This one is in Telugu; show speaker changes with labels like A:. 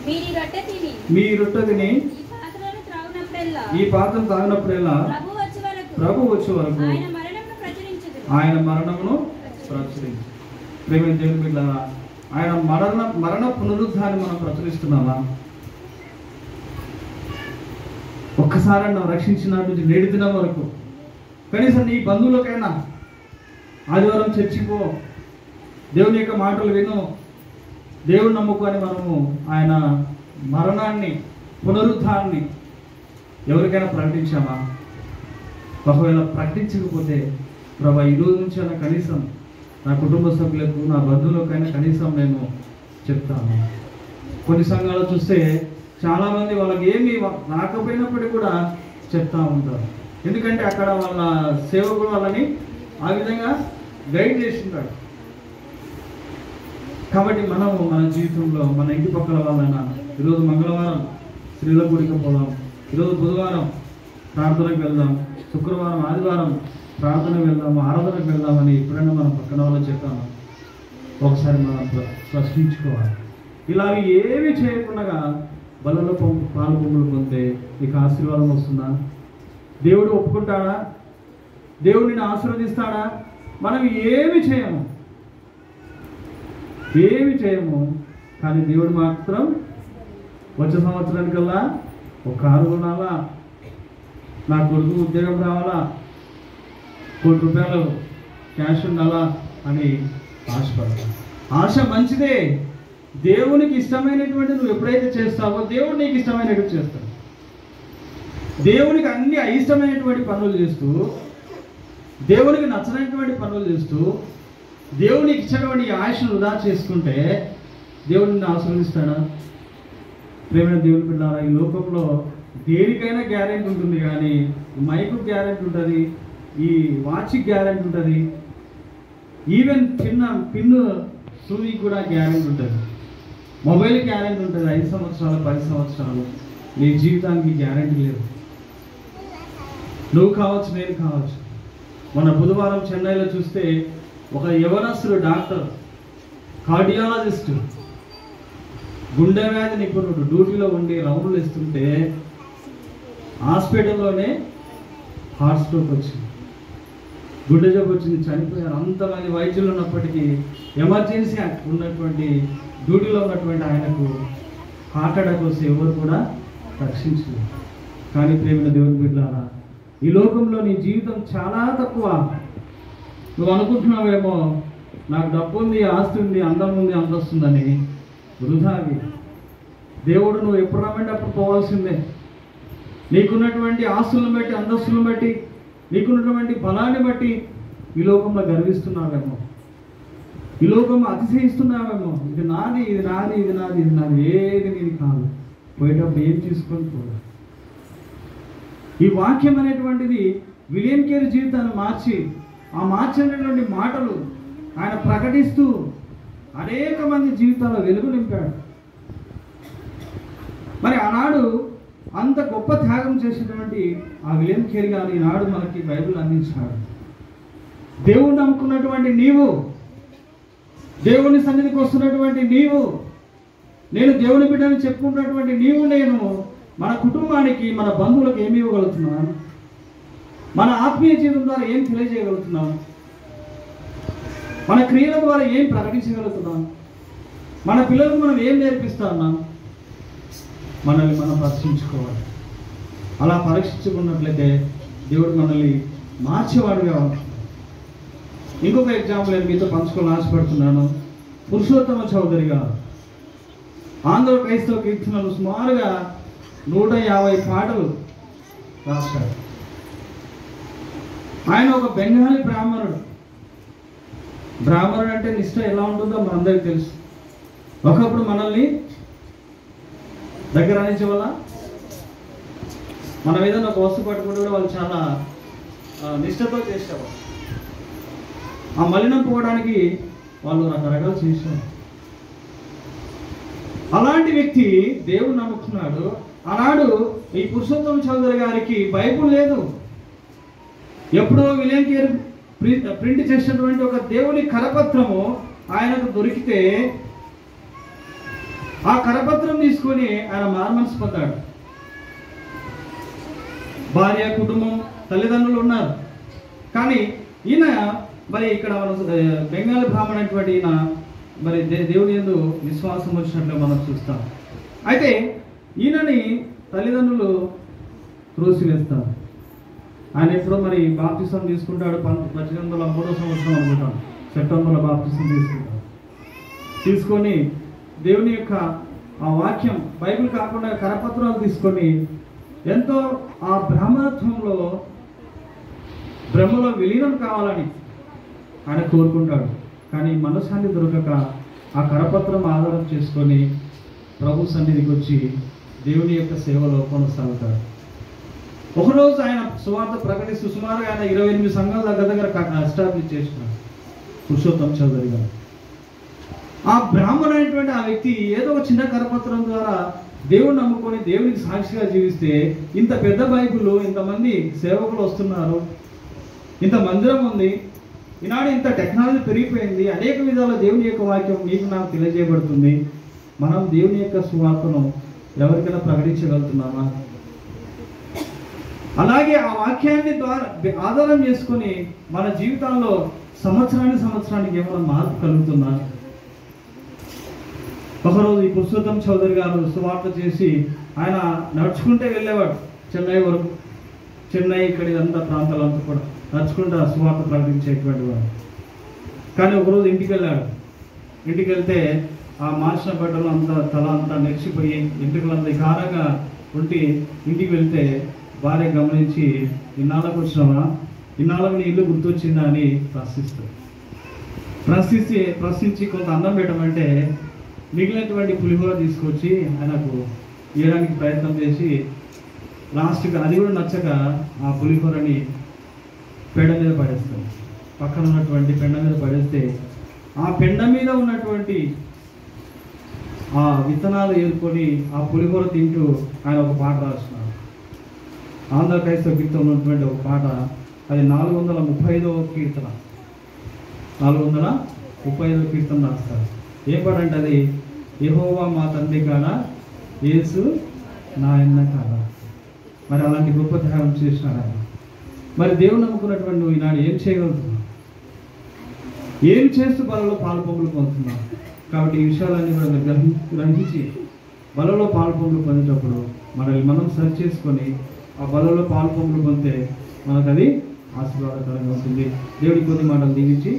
A: మీ రొట్టె తిని ఈ పాత్రను తాగినప్పుడల్లా ప్రభు వచ్చే వరకు ఆయన మరణమును ప్రచురించు. ప్రేమ దేవుని బిడ్డలారా, ఆయన మరణ పునరుద్ధాన్ని మనం ప్రచురిస్తున్నామా? ఒక్కసారి నువ్వు రక్షించిన నుంచి నేటి దినం వరకు కనీసం నీ బంధువులకైనా ఆదివారం చర్చికి పో, దేవుని యొక్క మాటలు విను, దేవుని నమ్ముకొని మనము ఆయన మరణాన్ని పునరుద్ధాన్ని ఎవరికైనా ప్రకటించామా? ఒకవేళ ప్రకటించకపోతే ప్రభా ఈ రోజు నుంచి అయినా కనీసం నా కుటుంబ సభ్యులకు, నా బంధువులకైనా కనీసం నేను చెప్తాను. కొన్ని సంఘాలు చూస్తే చాలామంది వాళ్ళకి ఏమి రాకపోయినప్పటికీ కూడా చెప్తా ఉంటారు. ఎందుకంటే అక్కడ వాళ్ళ సేవకుడు వాళ్ళని ఆ విధంగా గైడ్ చేస్తుంటాడు. కాబట్టి మనము మన జీవితంలో మన ఇంటి పక్కల వాళ్ళైనా ఈరోజు మంగళవారం స్త్రీల గుడికి పోదాం, ఈరోజు బుధవారం ప్రార్థనకు వెళ్దాం, శుక్రవారం ఆదివారం ప్రార్థనకు వెళ్దాము, ఆరాధనకు వెళ్దామని ఎప్పుడైనా మనం పక్కన వాళ్ళని చెప్తాము. ఒకసారి మనం ప్రశ్నించుకోవాలి. ఇలా ఏమి చేయకుండా బలలో పాలు పొంగులు పొందితే నీకు ఆశీర్వాదం వస్తుందా? దేవుడు ఒప్పుకుంటాడా? దేవుడిని ఆశీర్వదిస్తాడా? మనం ఏమి చేయము. కానీ దేవుడు మాత్రం వచ్చే సంవత్సరానికల్లా ఒక కారు కొనాలా, నా కొడుకు ఉద్యోగం రావాలా, ₹1,00,000 క్యాష్ ఉండాలా అని ఆశపడతాను. ఆశ మంచిదే. దేవునికి ఇష్టమైనటువంటి నువ్వు ఎప్పుడైతే చేస్తావో దేవుడు నీకు ఇష్టమైనటువంటి చేస్తాడు. దేవునికి అన్ని అయిష్టమైనటువంటి పనులు చేస్తూ, దేవునికి నచ్చనటువంటి పనులు చేస్తూ, దేవునికి ఇచ్చినటువంటి ఆశను వృధా చేసుకుంటే దేవుడు నిన్ను ఆశీర్వదిస్తాడా? ప్రేమైన దేవుని బిడ్డలారా, ఈ లోకంలో దేనికైనా గ్యారెంటీ ఉంటుంది. కానీ మైకు గ్యారెంటీ ఉంటుంది, ఈ వాచ్కి గ్యారెంటీ ఉంటుంది, ఈవెన్ పిన్ను సూదికి కూడా గ్యారెంటీ ఉంటుంది, మొబైల్ గ్యారెంటీ ఉంటుంది. 5 సంవత్సరాలు 10 సంవత్సరాలు నీ జీవితానికి గ్యారెంటీ లేదు. నువ్వు కావచ్చు, నేను కావచ్చు. మన బుధవారం చెన్నైలో చూస్తే ఒక యవనస్తుడు డాక్టర్, కార్డియాలజిస్ట్, గుండె వ్యాధి నిపుణుడు డ్యూటీలో ఉండి రౌండ్లు ఇస్తుంటే హాస్పిటల్లోనే హార్ట్ స్ట్రోక్ వచ్చింది, గుండె జబ్బు వచ్చింది, చనిపోయారు. అంతమంది వైద్యులు ఉన్నప్పటికీ ఎమర్జెన్సీ ఉన్నటువంటి డ్యూటీలో ఉన్నటువంటి ఆయనకు హార్ట్ అటాక్ వస్తే ఎవరు కూడా రక్షించలేదు. కానీ ప్రేమైన దేవుని బిడ్డలారా, ఈ లోకంలో నీ జీవితం చాలా తక్కువ. నువ్వు అనుకుంటున్నావేమో నాకు డబ్బు ఉంది, ఆస్తి ఉంది, అందం ఉంది, అందొస్తుందని. వృధావి. దేవుడు నువ్వు ఎప్పుడు రమ్మంటే అప్పుడు పోవాల్సిందే. నీకున్నటువంటి ఆస్తులను బట్టి, అంతస్తులను బట్టి, నీకున్నటువంటి బలాన్ని బట్టి ఈ లోకంలో గర్విస్తున్నావేమో, ఈ లోకంలో అతిశయిస్తున్నావేమో. ఇది నాది, ఇది నాది, ఇది నాది, ఇది నాది, ఏది నీది కాదు. పోయేటప్పుడు ఏం తీసుకొని పోదు. ఈ వాక్యం అనేటువంటిది విలియం కేరీ జీవితాన్ని మార్చి, ఆ మార్చినటువంటి మాటలు ఆయన ప్రకటిస్తూ అనేక మంది జీవితాల్లో వెలుగు నింపాడు. మరి ఆనాడు అంత గొప్ప త్యాగం చేసినటువంటి ఆ విలియం కేరీ గారు ఈనాడు మనకి బైబిల్ అందించాడు. దేవుణ్ణి నమ్ముకున్నటువంటి నీవు, దేవుని సన్నిధికి వస్తున్నటువంటి నీవు, నేను దేవుని బిడ్డని చెప్పుకున్నటువంటి నీవు, నేను మన కుటుంబానికి, మన బంధువులకు ఏమి ఇవ్వగలుగుతున్నాం? మన ఆత్మీయ జీవితం ద్వారా ఏం తెలియజేయగలుగుతున్నాం? మన క్రియల ద్వారా ఏం ప్రకటించగలుగుతున్నాం? మన పిల్లలకు మనం ఏం నేర్పిస్తా ఉన్నాం? మనల్ని మనం పరీక్షించుకోవాలి. అలా పరీక్షించుకున్నట్లయితే దేవుడు మనల్ని మార్చేవాడుగా ఉంటాడు. ఇంకొక ఎగ్జాంపుల్ నేను మీతో పంచుకోవాలని ఆశపడుతున్నాను. పురుషోత్తమ చౌదరి గారు ఆంధ్ర క్రైస్తవ కీర్తనలు సుమారుగా 150 పాటలు రాశాడు. ఆయన ఒక బెంగాలీ బ్రాహ్మణుడు. బ్రాహ్మణుడు అంటే నిష్ఠ ఎలా ఉంటుందో మనందరికీ తెలుసు. ఒకప్పుడు మనల్ని దగ్గర అనించే వల్ల మనం ఏదైనా ఒక వస్తువు పట్టుకుంటే కూడా వాళ్ళు చాలా నిష్ఠతో చేసేవాళ్ళు. ఆ మలినం పోవడానికి వాళ్ళు రకరకాలు చేశారు. అలాంటి వ్యక్తి దేవుడు నమ్ముకున్నాడు. ఆనాడు ఈ పురుషోత్తమ చౌదరి గారికి బైబుల్ లేదు. ఎప్పుడో విలియం కేరీ ప్రింట్ చేసినటువంటి ఒక దేవుని కరపత్రము ఆయనకు దొరికితే ఆ కరపత్రం తీసుకొని ఆయన మారుమనసు పొందాడు. భార్య, కుటుంబం, తల్లిదండ్రులు ఉన్నారు. కానీ ఈయన మరి ఇక్కడ బెంగాలీ బ్రాహ్మణ అనేటువంటి ఈయన మరి దేవుని యందు విశ్వాసం వచ్చినట్లు మనం చూస్తాం. అయితే ఈయనని తల్లిదండ్రులు త్రోసివేస్తారు. ఆయన ఎప్పుడో మరి బాప్తిసం తీసుకుంటాడు. 1803 సంవత్సరం అనుకుంటాం, సెప్టెంబర్లో బాప్తిసం తీసుకుంటాడు. తీసుకొని దేవుని యొక్క ఆ వాక్యం, బైబిల్ కాకుండా కరపత్రాలు తీసుకొని ఎంతో ఆ బ్రాహ్మణత్వంలో బ్రహ్మలో విలీనం కావాలని ఆయన కోరుకుంటాడు. కానీ మనశ్శాంతి దొరకక ఆ కరపత్రం ఆధారం చేసుకొని ప్రభు సన్నిధికి వచ్చి దేవుని యొక్క సేవలో కొనసాగుతాడు. ఒకరోజు ఆయన సువార్త ప్రకటిస్తూ సుమారుగా ఆయన 28 సంఘాల దగ్గర ఎస్టాబ్లిష్ చేసినాడు పురుషోత్తం చౌదరి గారు. ఆ బ్రాహ్మణ అనేటువంటి ఆ వ్యక్తి ఏదో ఒక చిన్న కరపత్రం ద్వారా దేవుని నమ్ముకొని దేవునికి సాక్షిగా జీవిస్తే ఇంత పెద్ద బైబిల్, ఇంతమంది సేవకులు వస్తున్నారు, ఇంత మందిరం ఉంది, ఈనాడు ఇంత టెక్నాలజీ పెరిగిపోయింది, అనేక విధాల దేవుని యొక్క వాక్యం మీకు నాకు తెలియజేయబడుతుంది, మనం దేవుని యొక్క సువార్తను ఎవరికైనా ప్రకటించగలుగుతున్నామా? అలాగే ఆ వాక్యాన్ని ద్వారా ఆధారం చేసుకొని మన జీవితాల్లో సంవత్సరానికి ఏమైనా మార్పు కలుగుతుందా? ఒకరోజు ఈ పురుషోత్తం చౌదరి గారు సువార్త చేసి ఆయన నడుచుకుంటే వెళ్ళేవాడు చెన్నై వరకు. చెన్నై ఇక్కడ ఇదంతా ప్రాంతాలంతా కూడా నడుచుకుంటూ సువార్త ప్రకటించేటువంటి వాడు. కానీ ఒకరోజు ఇంటికి వెళ్ళాడు. ఇంటికి వెళ్తే ఆ మార్చిన బట్టలు అంతా తల అంతా నెరిచిపోయి ఇంటికలంతా కారంగా ఉండి ఇంటికి వెళ్తే భార్య గమనించి, ఇన్నాళ్ళకు వచ్చినావా, ఇన్నాళ్ళకు నీ ఇల్లు గుర్తొచ్చిందా అని ప్రశ్నించి కొంత అన్నం పెట్టమంటే మిగిలినటువంటి పులిహోర తీసుకొచ్చి ఆయనకు ఇవ్వడానికి ప్రయత్నం చేసి లాస్ట్కి అది కూడా నచ్చక ఆ పులిహోరని పెండ మీద పడేస్తాడు. పక్కన ఉన్నటువంటి పెండ మీద పడేస్తే ఆ పెండ మీద ఉన్నటువంటి ఆ విత్తనాలు ఏరుకొని ఆ పులిహోర తింటూ ఆయన ఒక పాట రాస్తున్నాడు. ఆంధ్ర క్రైస్తవ కీర్తనలో ఉన్నటువంటి ఒక పాట, అది 435వ కీర్తన. 435వ కీర్తన రాస్తారు. ఏ పాట అంటే అది, యెహోవా మా తండ్రి కాదా, యేసు నా అన్న కాదా. మరి అలాంటి గొప్ప త్యాగం చేసినాడు ఆయన. మరి దేవుడు నమ్ముకున్నటువంటి నువ్వు ఈనాడు ఏం చేయగలుగుతున్నావు? ఏం చేస్తూ బలలో పాలుపొంగులు పొందుతున్నావు? కాబట్టి ఈ విషయాలన్నీ కూడా మీరు గ్రహించి బలలో పాలుపొంగులు పొందేటప్పుడు మనల్ని మనం సరి చేసుకొని ఆ బలలో పాలుపొంగులు పొందితే మనకు అది ఆశీర్వాదకరంగా ఉంటుంది. దేవుడి కొన్ని మాటలు దీవించి